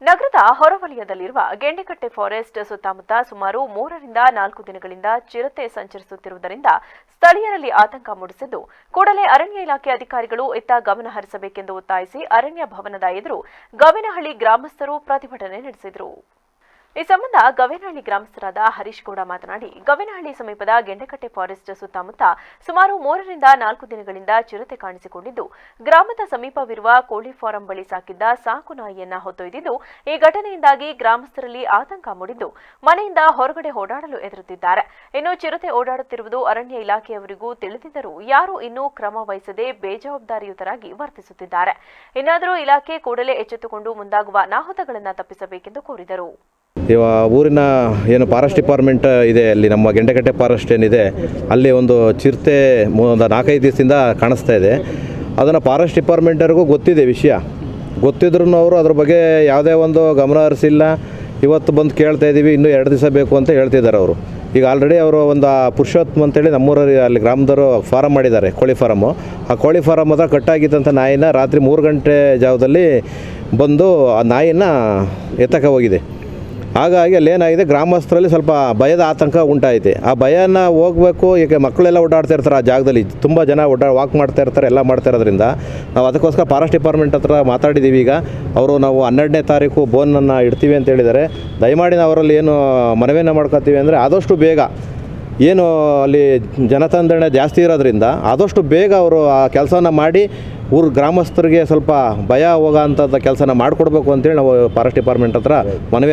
ನಗರದ ಹೊರವಲಯದಲ್ಲಿರುವ ಗೆಂಡೆಕಟ್ಟೆ ಫಾರೆಸ್ಟ್ ಸುತ್ತಮುತ್ತ ಸುಮಾರು 3ರಿಂದ 4 ದಿನಗಳಿಂದ ಚಿರತೆ ಸಂಚರಿಸುತ್ತಿರುವುದರಿಂದ ಸ್ಥಳೀಯರಲ್ಲಿ ಆತಂಕ ಮೂಡಿಸಿದ್ದು, ಕೂಡಲೇ ಅರಣ್ಯ ಇಲಾಖೆ ಅಧಿಕಾರಿಗಳು ಇತ್ತ ಗಮನ ಹರಿಸಬೇಕೆಂದು ಒತ್ತಾಯಿಸಿ ಅರಣ್ಯ ಭವನದ ಎದುರು ಗವೇನಹಳ್ಳಿ ಗ್ರಾಮಸ್ಥರು ಪ್ರತಿಭಟನೆ ನಡೆಸಿದರು. ಈ ಸಂಬಂಧ ಗವೇನಹಳ್ಳಿ ಗ್ರಾಮಸ್ಥರಾದ ಹರೀಶ್ ಗೌಡ ಮಾತನಾಡಿ, ಗವೇನಹಳ್ಳಿ ಸಮೀಪದ ಗೆಂಡೆಕಟ್ಟೆ ಫಾರೆಸ್ಟ್ ಸುತ್ತಮುತ್ತ ಸುಮಾರು 3ರಿಂದ 4 ದಿನಗಳಿಂದ ಚಿರತೆ ಕಾಣಿಸಿಕೊಂಡಿದ್ದು, ಗ್ರಾಮದ ಸಮೀಪವಿರುವ ಕೋಳಿ ಫಾರಂ ಬಳಿ ಸಾಕಿದ್ದ ಸಾಕು ನಾಯಿಯನ್ನ ಹೊತ್ತೊಯ್ದಿದ್ದು, ಈ ಘಟನೆಯಿಂದಾಗಿ ಗ್ರಾಮಸ್ಥರಲ್ಲಿ ಆತಂಕ ಮೂಡಿದ್ದು, ಮನೆಯಿಂದ ಹೊರಗಡೆ ಓಡಾಡಲು ಹೆದರುತ್ತಿದ್ದಾರೆ. ಇನ್ನು ಚಿರತೆ ಓಡಾಡುತ್ತಿರುವುದು ಅರಣ್ಯ ಇಲಾಖೆಯವರಿಗೂ ತಿಳಿದಿದ್ದರೂ ಯಾರೂ ಇನ್ನೂ ಕ್ರಮ ವಹಿಸದೆ ಬೇಜವಾಬ್ದಾರಿಯುತರಾಗಿ ವರ್ತಿಸುತ್ತಿದ್ದಾರೆ. ಇನ್ನಾದರೂ ಇಲಾಖೆ ಕೂಡಲೇ ಎಚ್ಚೆತ್ತುಕೊಂಡು ಮುಂದಾಗುವ ಅನಾಹುತಗಳನ್ನು ತಪ್ಪಿಸಬೇಕೆಂದು ಕೋರಿದರು. ಊರಿನ ಏನು ಫಾರೆಸ್ಟ್ ಡಿಪಾರ್ಟ್ಮೆಂಟ್ ಇದೆ, ಅಲ್ಲಿ ನಮ್ಮ ಗೆಂಡೆಕಟ್ಟೆ ಫಾರೆಸ್ಟ್ ಏನಿದೆ ಅಲ್ಲಿ ಒಂದು ಚಿರತೆ 4-5 ದಿವಸದಿಂದ ಕಾಣಿಸ್ತಾ ಇದೆ. ಅದನ್ನು ಫಾರೆಸ್ಟ್ ಡಿಪಾರ್ಟ್ಮೆಂಟವ್ರಿಗೂ ಗೊತ್ತಿದೆ, ವಿಷಯ ಗೊತ್ತಿದ್ರೂ ಅವರು ಅದ್ರ ಬಗ್ಗೆ ಯಾವುದೇ ಒಂದು ಗಮನ ಹರಿಸಿಲ್ಲ. ಇವತ್ತು ಬಂದು ಕೇಳ್ತಾ ಇದ್ದೀವಿ, ಇನ್ನೂ 2 ದಿವಸ ಬೇಕು ಅಂತ ಹೇಳ್ತಿದ್ದಾರೆ ಅವರು. ಈಗ ಆಲ್ರೆಡಿ ಅವರು ಒಂದು ಪುರುಷೋತ್ತಮ ಅಂತೇಳಿ ನಮ್ಮೂರಲ್ಲಿ ಅಲ್ಲಿ ಗ್ರಾಮದವರು ಫಾರಮ್ ಮಾಡಿದ್ದಾರೆ, ಕೋಳಿ ಫಾರಮ್ಮು. ಆ ಕೋಳಿ ಫಾರಮ್ ಹತ್ರ ಕಟ್ಟಾಗಿದ್ದಂಥ ನಾಯಿನ ರಾತ್ರಿ 3 ಗಂಟೆ ಜಾವದಲ್ಲಿ ಬಂದು ಆ ನಾಯಿನ ಎತ್ತಕ್ಕೆ ಹೋಗಿದೆ. ಹಾಗಾಗಿ ಅಲ್ಲೇನಾಗಿದೆ, ಗ್ರಾಮಸ್ಥರಲ್ಲಿ ಸ್ವಲ್ಪ ಭಯದ ಆತಂಕ ಉಂಟಾಯಿತು. ಆ ಭಯನ ಹೋಗಬೇಕು, ಈಗ ಮಕ್ಕಳೆಲ್ಲ ಓಡಾಡ್ತಾ ಇರ್ತಾರೆ ಆ ಜಾಗದಲ್ಲಿ, ತುಂಬ ಜನ ವಾಕ್ ಮಾಡ್ತಾ ಇರ್ತಾರೆ, ಎಲ್ಲ ಮಾಡ್ತಾ ಇರೋದ್ರಿಂದ ನಾವು ಅದಕ್ಕೋಸ್ಕರ ಫಾರೆಸ್ಟ್ ಡಿಪಾರ್ಟ್ಮೆಂಟ್ ಹತ್ರ ಮಾತಾಡಿದ್ದೀವಿ. ಈಗ ಅವರು ನಾವು 12ನೇ ತಾರೀಕು ಬೋನನ್ನು ಇಡ್ತೀವಿ ಅಂತ ಹೇಳಿದ್ದಾರೆ. ದಯಮಾಡಿ ನಾವು ಅವರಲ್ಲಿ ಏನು ಮನವಿಯನ್ನು ಮಾಡ್ಕೊತೀವಿ ಅಂದರೆ, ಆದಷ್ಟು ಬೇಗ ಏನು ಅಲ್ಲಿ ಜನಸಂದಣಿ ಜಾಸ್ತಿ ಇರೋದ್ರಿಂದ ಆದಷ್ಟು ಬೇಗ ಅವರು ಆ ಕೆಲಸನ ಮಾಡಿ ಗ್ರಾಮಸ್ಥರಿಗೆ ಸ್ವಲ್ಪ ಭಯ ಹೋಗೋ ಅಂಥದ್ದು ಕೆಲಸನ ಮಾಡಿಕೊಡ್ಬೇಕು ಅಂತೇಳಿ ನಾವು ಫಾರೆಸ್ಟ್ ಡಿಪಾರ್ಟ್ಮೆಂಟ್ ಹತ್ರ ಮನವಿ